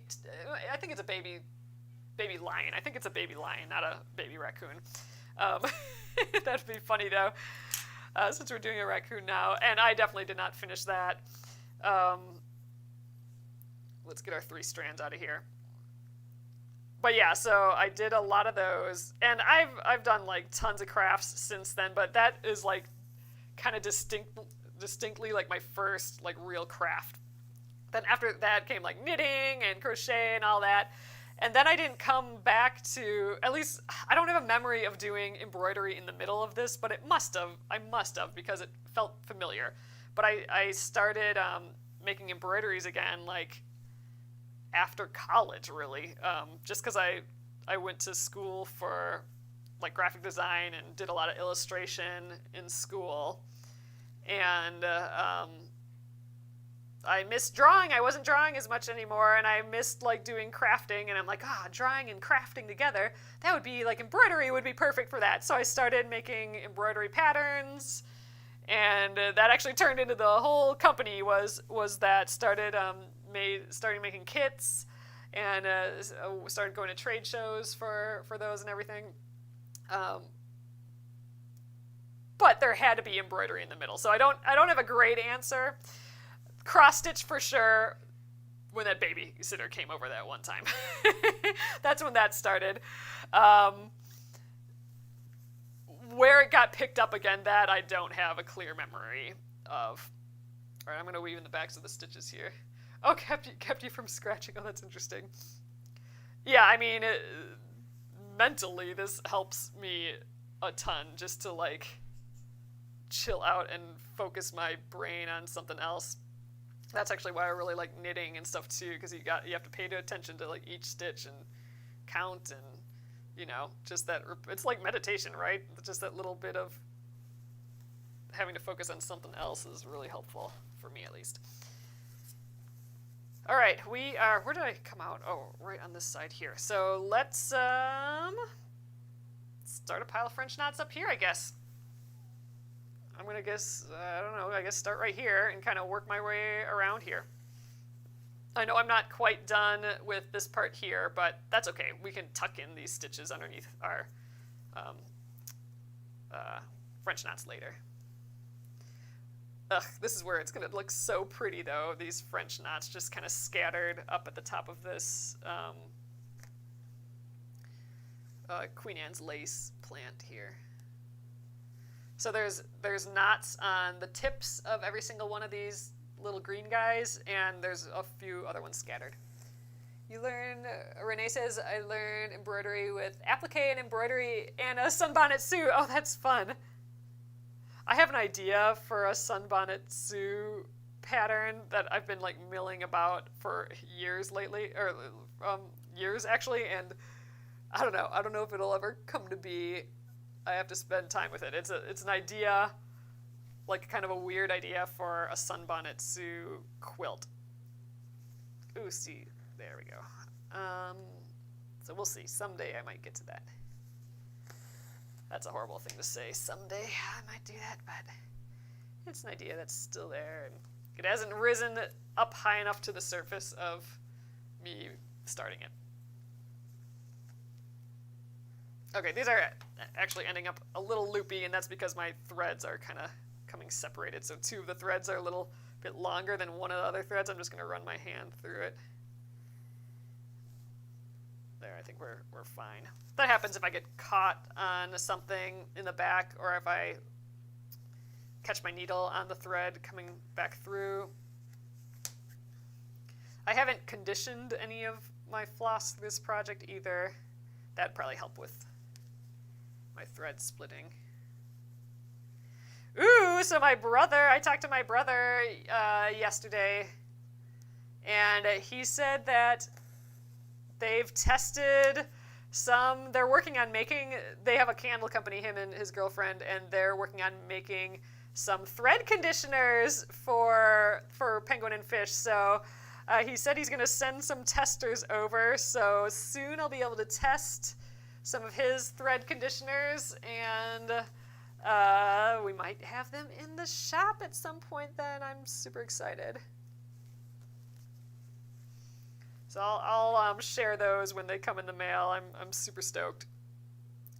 I think it's a baby lion. I think it's a baby lion, not a baby raccoon. That'd be funny though, since we're doing a raccoon now. And I definitely did not finish that. Let's get our 3 strands out of here. But yeah, so I did a lot of those, and I've done like tons of crafts since then, but that is like kind of distinctly like my first like real craft. Then after that came like knitting and crochet and all that. And then I didn't come back to, at least I don't have a memory of doing embroidery in the middle of this, but I must have, because it felt familiar. But I started making embroideries again like after college, really, just because I went to school for like graphic design and did a lot of illustration in school, and I missed drawing. I wasn't drawing as much anymore, and I missed like doing crafting, and I'm like, drawing and crafting together, that would be like, embroidery would be perfect for that. So I started making embroidery patterns, and that actually turned into the whole company. Was that started making kits, and started going to trade shows for those and everything. But there had to be embroidery in the middle, so I don't have a great answer. Cross stitch for sure. When that babysitter came over that one time, that's when that started. Where it got picked up again, that I don't have a clear memory of. All right, I'm gonna weave in the backs of the stitches here. Oh, kept you from scratching. Oh, that's interesting. Yeah, I mean, mentally, this helps me a ton, just to like chill out and focus my brain on something else. That's actually why I really like knitting and stuff too, because you have to pay attention to like each stitch and count, and just that it's like meditation, right? Just that little bit of having to focus on something else is really helpful for me, at least. All right, we are. Where did I come out? Oh, right on this side here. So let's start a pile of French knots up here, I guess. I'm gonna guess, I don't know, I guess start right here and kind of work my way around here. I know I'm not quite done with this part here, but that's okay. We can tuck in these stitches underneath our French knots later. Ugh, this is where it's gonna look so pretty though, these French knots just kind of scattered up at the top of this Queen Anne's lace plant here. So there's knots on the tips of every single one of these little green guys, and there's a few other ones scattered. You learn, Renee says, I learned embroidery with applique and embroidery and a sunbonnet Sue. Oh, that's fun. I have an idea for a sunbonnet Sue pattern that I've been like milling about for years lately, or years actually, and I don't know if it'll ever come to be. I have to spend time with it. It's an idea, like kind of a weird idea for a sunbonnet Sue quilt. Ooh, see, there we go. So we'll see. Someday I might get to that. That's a horrible thing to say. Someday I might do that, but it's an idea that's still there, and it hasn't risen up high enough to the surface of me starting it. Okay, these are actually ending up a little loopy, and that's because my threads are kind of coming separated. So two of the threads are a little bit longer than one of the other threads. I'm just going to run my hand through it. There, I think we're fine. That happens if I get caught on something in the back, or if I catch my needle on the thread coming back through. I haven't conditioned any of my floss through this project either. That'd probably help with my thread splitting. Ooh, so I talked to my brother yesterday, and he said that they've tested they're working on they have a candle company, him and his girlfriend, and they're working on making some thread conditioners for penguin and fish. So he said he's going to send some testers over, so soon I'll be able to test some of his thread conditioners, and we might have them in the shop at some point then. I'm super excited. So I'll share those when they come in the mail. I'm super stoked.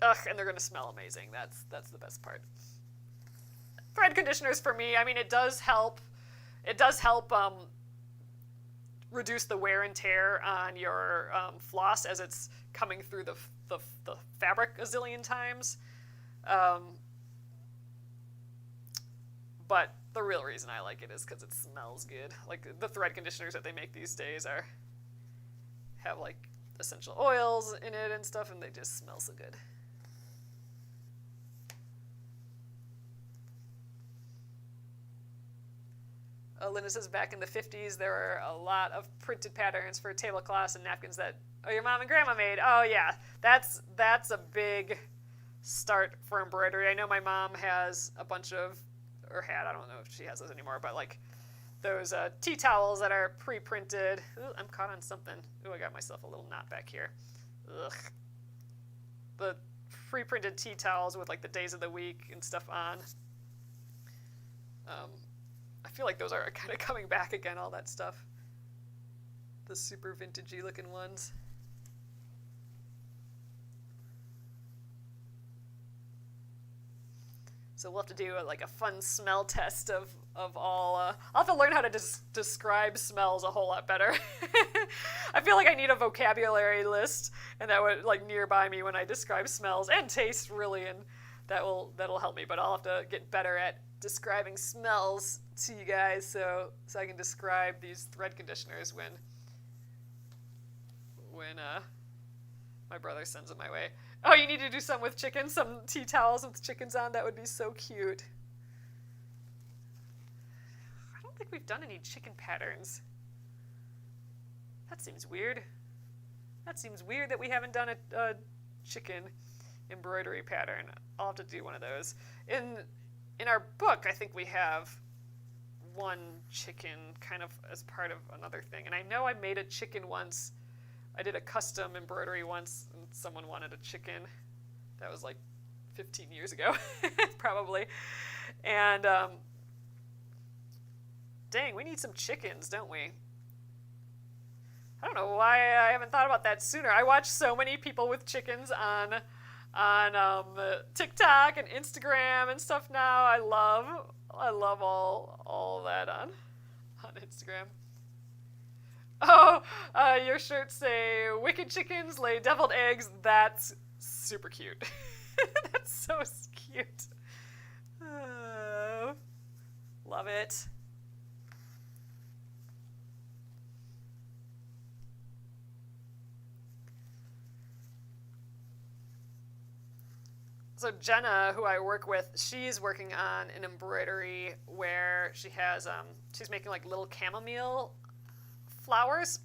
Ugh, and they're going to smell amazing. That's the best part. Thread conditioners for me, I mean, it does help. It does help reduce the wear and tear on your floss as it's coming through the fabric a zillion times. But the real reason I like it is because it smells good. Like the thread conditioners that they make these days have like essential oils in it and stuff, and they just smell so good. Linda says back in the 50s there were a lot of printed patterns for tablecloths and napkins that your mom and grandma made. Oh yeah, that's a big start for embroidery. I know my mom has a bunch of, or had, I don't know if she has those anymore, but like those tea towels that are pre-printed. Ooh, I'm caught on something. Ooh, I got myself a little knot back here. Ugh. The pre-printed tea towels with like the days of the week and stuff on. I feel like those are kind of coming back again, all that stuff. The super vintagey looking ones. So we'll have to do like a fun smell test of all. I'll have to learn how to describe smells a whole lot better. I feel like I need a vocabulary list, and that would like nearby me when I describe smells and taste really, and that'll help me. But I'll have to get better at describing smells to you guys, so I can describe these thread conditioners when my brother sends them my way. Oh, you need to do some with chickens, some tea towels with chickens on. That would be so cute. I don't think we've done any chicken patterns. That seems weird. That seems weird that we haven't done a chicken embroidery pattern. I'll have to do one of those. In our book, I think we have one chicken kind of as part of another thing. And I know I made a chicken once. I did a custom embroidery once, and someone wanted a chicken. That was like 15 years ago, probably. And dang, we need some chickens, don't we? I don't know why I haven't thought about that sooner. I watch so many people with chickens on TikTok and Instagram and stuff now. I love all that on Instagram. Oh, your shirts say wicked chickens lay deviled eggs. That's super cute. That's so cute. Love it. So Jenna, who I work with, she's working on an embroidery where she has she's making like little chamomile flowers,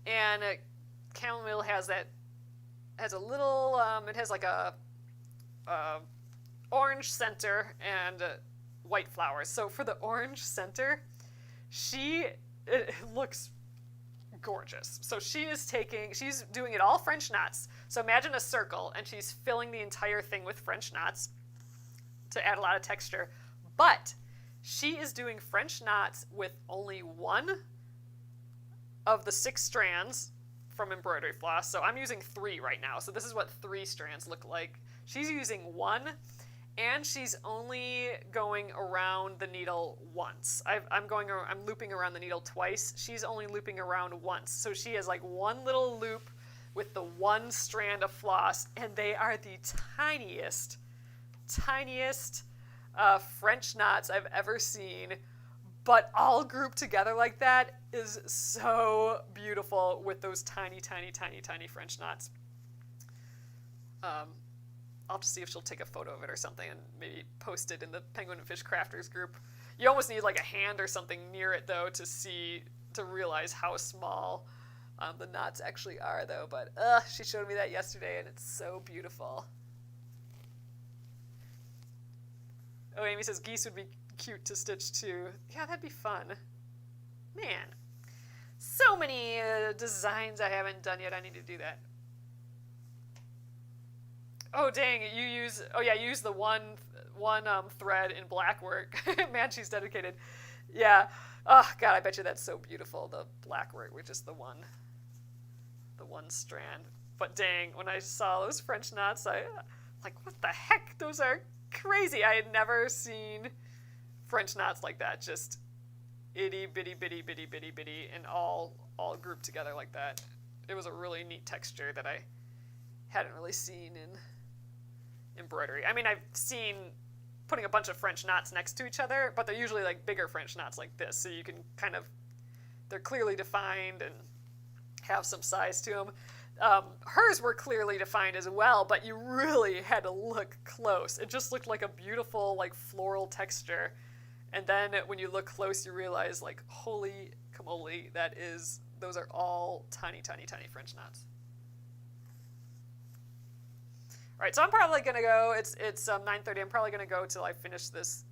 and chamomile has a little it has like a orange center and white flowers. So for the orange center, it looks gorgeous. So she's doing it all French knots. So imagine a circle, and she's filling the entire thing with French knots to add a lot of texture. But she is doing French knots with only one of the 6 strands from embroidery floss. So I'm using 3 right now. So this is what 3 strands look like. She's using 1, and she's only going around the needle once. I'm looping around the needle twice. She's only looping around once. So she has like one little loop with the 1 strand of floss, and they are the tiniest French knots I've ever seen. But all grouped together like that is so beautiful with those tiny French knots. I'll just see if she'll take a photo of it or something and maybe post it in the Penguin and Fish Crafters group. You almost need like a hand or something near it, though, to realize how small the knots actually are, though. But she showed me that yesterday, and it's so beautiful. Oh, Amy says geese would be cute to stitch too. Yeah, that'd be fun. Man, so many designs I haven't done yet. I need to do that. Oh dang! You use the one thread in black work. Man, she's dedicated. Yeah. Oh God, I bet you that's so beautiful. The black work with just the one strand. But dang, when I saw those French knots, I like, what the heck? Those are crazy. I had never seen French knots like that. Just itty bitty, and all grouped together like that. It was a really neat texture that I hadn't really seen in embroidery. I mean, I've seen putting a bunch of French knots next to each other, but they're usually like bigger French knots like this, so you can they're clearly defined and have some size to them. Hers were clearly defined as well, but you really had to look close. It just looked like a beautiful like floral texture, And then when you look close, you realize, like, holy camole, those are all tiny, tiny, tiny French knots. All right, so I'm probably going to go, it's 9:30, I'm probably going to go till I finish this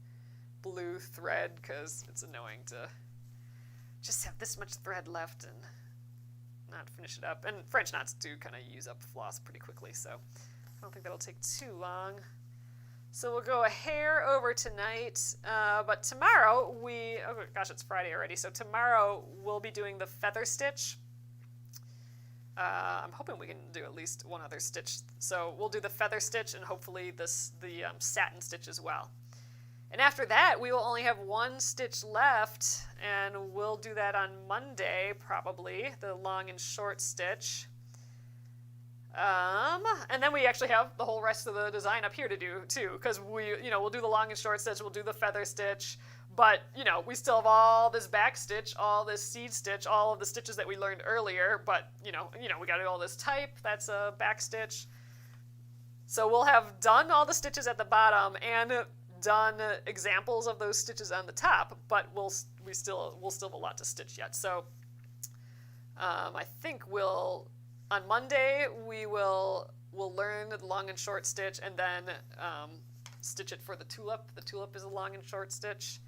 blue thread, because it's annoying to just have this much thread left and not finish it up. And French knots do kind of use up floss pretty quickly, so I don't think that'll take too long. So we'll go a hair over tonight, but tomorrow oh gosh, it's Friday already, so tomorrow we'll be doing the feather stitch. I'm hoping we can do at least one other stitch. So we'll do the feather stitch and hopefully the satin stitch as well. And after that, we will only have one stitch left, and we'll do that on Monday, probably, the long and short stitch. And then we actually have the whole rest of the design up here to do, too, because we'll do the long and short stitch, we'll do the feather stitch, but, we still have all this back stitch, all this seed stitch, all of the stitches that we learned earlier, but, we got to do all this type, that's a back stitch. So we'll have done all the stitches at the bottom and done examples of those stitches on the top, but we'll still have a lot to stitch yet. So I think on Monday we'll learn the long and short stitch and then stitch it for the tulip. The tulip is a long and short stitch.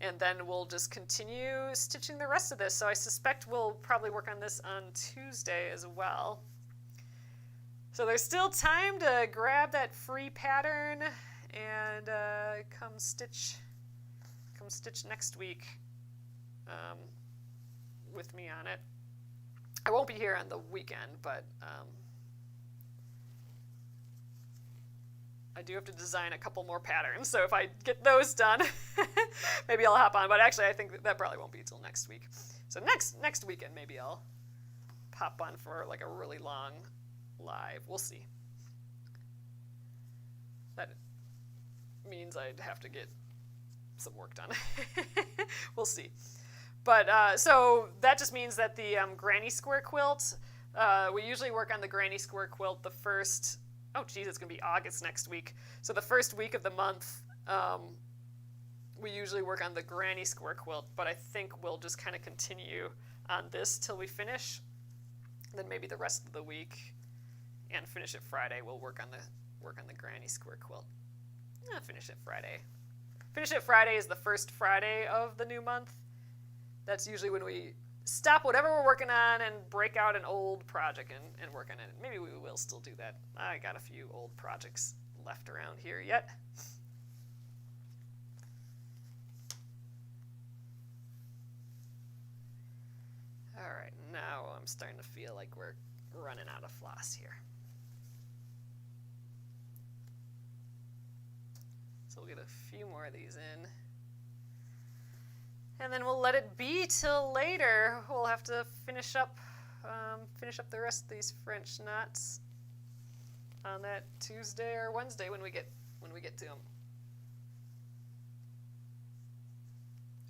And then we'll just continue stitching the rest of this. So I suspect we'll probably work on this on Tuesday as well. So there's still time to grab that free pattern and come stitch next week with me on it. I won't be here on the weekend, but I do have to design a couple more patterns, so if I get those done, maybe I'll hop on. But actually, I think that probably won't be until next week. So next weekend, maybe I'll pop on for like a really long live. We'll see. That means I'd have to get some work done. We'll see. But so that just means that the granny square quilt, we usually work on the granny square quilt the first. Oh, geez, it's going to be August next week. So the first week of the month, we usually work on the granny square quilt, but I think we'll just kind of continue on this till we finish. Then maybe the rest of the week and finish it Friday, we'll work on the granny square quilt. Finish it Friday. Finish it Friday is the first Friday of the new month. That's usually when we stop whatever we're working on and break out an old project and work on it. Maybe we will still do that. I got a few old projects left around here yet. All right, now I'm starting to feel like we're running out of floss here. So we'll get a few more of these in. And then we'll let it be till later. We'll have to finish up the rest of these French knots on that Tuesday or Wednesday when we get to them.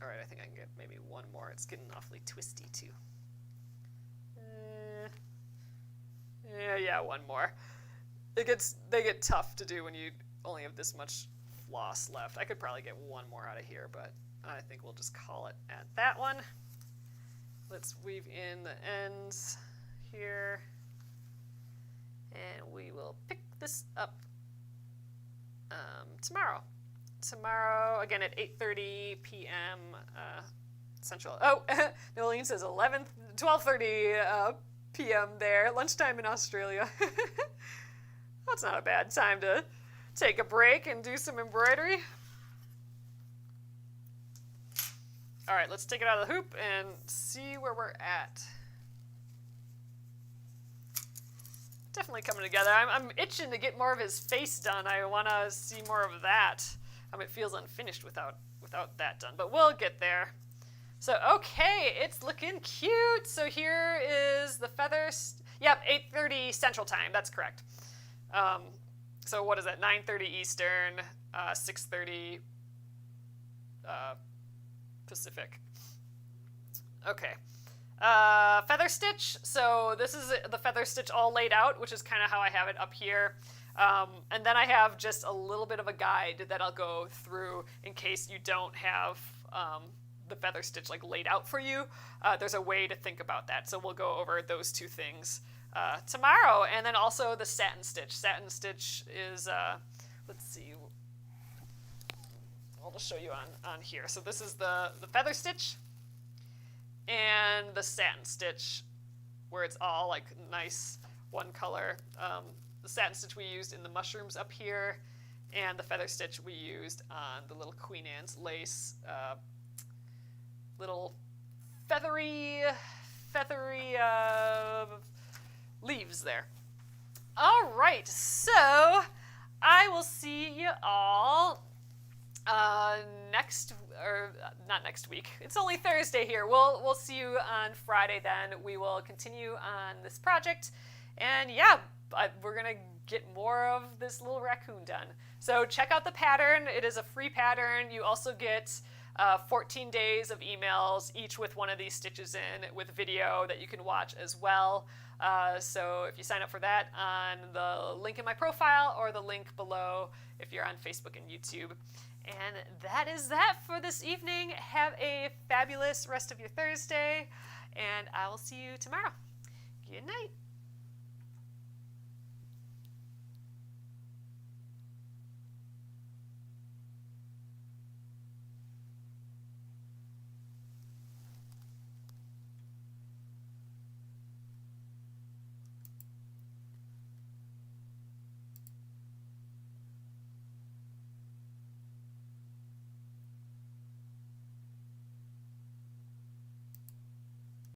All right, I think I can get maybe one more. It's getting awfully twisty too. Yeah, one more. They get tough to do when you only have this much floss left. I could probably get one more out of here, but I think we'll just call it at that one. Let's weave in the ends here, and we will pick this up tomorrow. Tomorrow, again at 8:30 p.m. Central. Oh, Nolene says 12:30 p.m. there, lunchtime in Australia. That's not a bad time to take a break and do some embroidery. All right, let's take it out of the hoop and see where we're at. Definitely coming together. I'm itching to get more of his face done. I want to see more of that. It feels unfinished without that done, but we'll get there. So, okay, it's looking cute. So here is the feathers. Yep, 8:30 Central Time. That's correct. So what is that? 9:30 Eastern, 6:30 Pacific. Okay. Feather stitch. So this is the feather stitch all laid out, which is kind of how I have it up here. And then I have just a little bit of a guide that I'll go through in case you don't have the feather stitch like laid out for you. There's a way to think about that. So we'll go over those two things tomorrow. And then also the satin stitch. Satin stitch is, let's see, I'll just show you on here. So this is the feather stitch and the satin stitch, where it's all like nice one color. The satin stitch we used in the mushrooms up here, and the feather stitch we used on the little Queen Anne's lace, little feathery leaves there. All right, so I will see you all not next week. It's only Thursday here. We'll see you on Friday then. We will continue on this project. And yeah, we're going to get more of this little raccoon done. So check out the pattern. It is a free pattern. You also get 14 days of emails, each with one of these stitches in, with video that you can watch as well. So if you sign up for that on the link in my profile or the link below if you're on Facebook and YouTube. And that is that for this evening. Have a fabulous rest of your Thursday, and I will see you tomorrow. Good night.